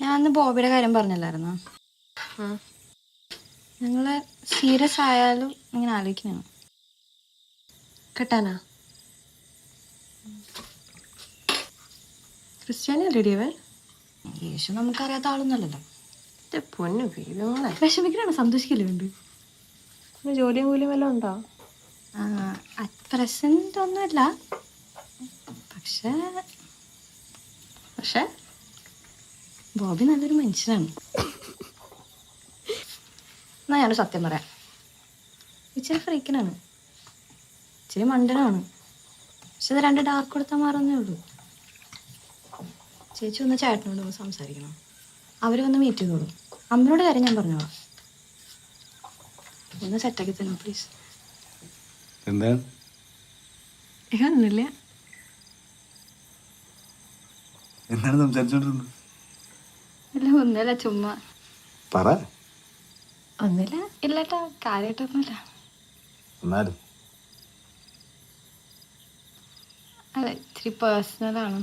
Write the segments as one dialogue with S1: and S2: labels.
S1: ഞാൻ അന്ന് ബോബിയുടെ കാര്യം പറഞ്ഞല്ലായിരുന്നോ? ഞങ്ങള് സീരിയസ് ആയാലും ഇങ്ങനെ ആലോചിക്കണം.
S2: കെട്ടാനാ? ക്രിസ്ത്യാനിയല്ലേ അവൻ?
S1: യേശു നമുക്കറിയാത്ത ആളൊന്നുമല്ലല്ലോ.
S2: പൊന്നു വീഴുമോളെ.
S1: വിഷമിക്കണോ? സന്തോഷിക്കല്ലേ ഉണ്ട്.
S2: ജോലിയും കൂലിയും വല്ലതും ഉണ്ടോ?
S1: അറ്റ് പ്രസന്റ് ഒന്നുമില്ല. പക്ഷേ
S2: പക്ഷേ
S1: ബോബി നല്ലൊരു മനുഷ്യനാണ്. എന്നാ ഞാനൊരു സത്യം പറയാം. ഇച്ചിരി ഫ്രീക്കനാണ്, ഇച്ചിരി മണ്ടനാണ്. പക്ഷെ ഇത് 2 ഡാർക്ക് കൊടുത്താൽ മാറുന്നേ ഉള്ളൂ. ചേച്ചി ഒന്ന് ചേട്ടനോട് ഒന്ന് സംസാരിക്കണം. അവർ വന്ന് മീറ്റ് ചെയ്തോളൂ. അമ്മയോട് കാര്യം ഞാൻ പറഞ്ഞോളാം. ഒന്ന് സെറ്റാക്കി തന്നെ പ്ലീസ്.
S3: എന്താ
S2: ഒന്നുമില്ല.
S3: എന്താണ് സംസാരിച്ചോണ്ടിരുന്നത്?
S1: ഇല്ല, ഒന്നുമില്ല, ചുമ്മാ.
S3: പറ.
S1: ഒന്നുമില്ല. ഇല്ലട്ടാ, കാര്യമായിട്ടൊന്നുമില്ല.
S3: എന്നാലും
S1: അല്ല, ഇച്ചിരി പേഴ്സണലാണ്.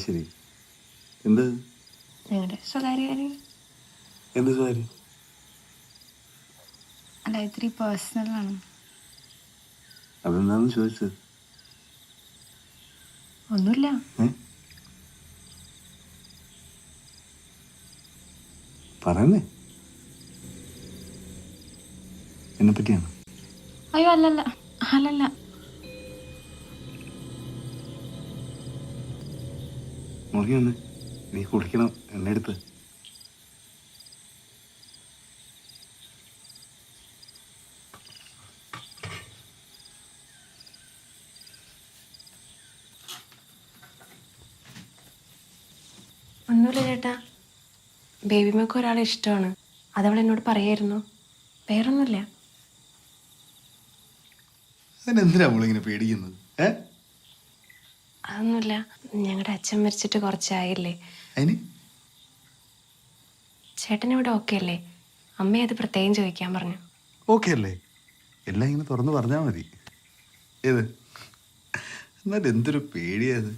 S3: ശരി. എന്ത്
S1: നിങ്ങളുടെ സ്വകാര്യ കാര്യം.
S3: എന്ത് കാര്യം?
S1: അല്ല, ഇത്തിരി പേഴ്സണലാണ്.
S3: അതെന്താന്ന് ചോദിച്ചത്?
S1: ഒന്നുമില്ല.
S3: പറയുന്നേ എന്നെ പറ്റിയാണ്.
S1: അയ്യോ, അല്ലല്ല അല്ലല്ല.
S3: നോക്കി വന്ന് നീ കുടിക്കണം എന്നെ എടുത്ത്.
S2: ഒന്നുമില്ല ചേട്ടാ, ബേബിമക്ക് ഒരാളെ ഇഷ്ടമാണ്. അതവൾ എന്നോട് പറയായിരുന്നു. വേറൊന്നുമില്ല.
S3: അതിനെന്തിനാ നമ്മളിങ്ങനെ പേടിക്കുന്നത്?
S2: അതൊന്നുമില്ല. ഞങ്ങളുടെ അച്ഛൻ മരിച്ചിട്ട് കുറച്ചായില്ലേ.
S3: അതിന്
S2: ചേട്ടനിവിടെ ഓക്കെ അല്ലേ? അമ്മയെ അത് പ്രത്യേകം ചോദിക്കാൻ പറഞ്ഞു.
S3: ഓക്കെ അല്ലേ? എല്ലാം ഇങ്ങനെ തുറന്ന് പറഞ്ഞാൽ മതി. ഏത് എന്നാലും എന്തൊരു പേടിയത്.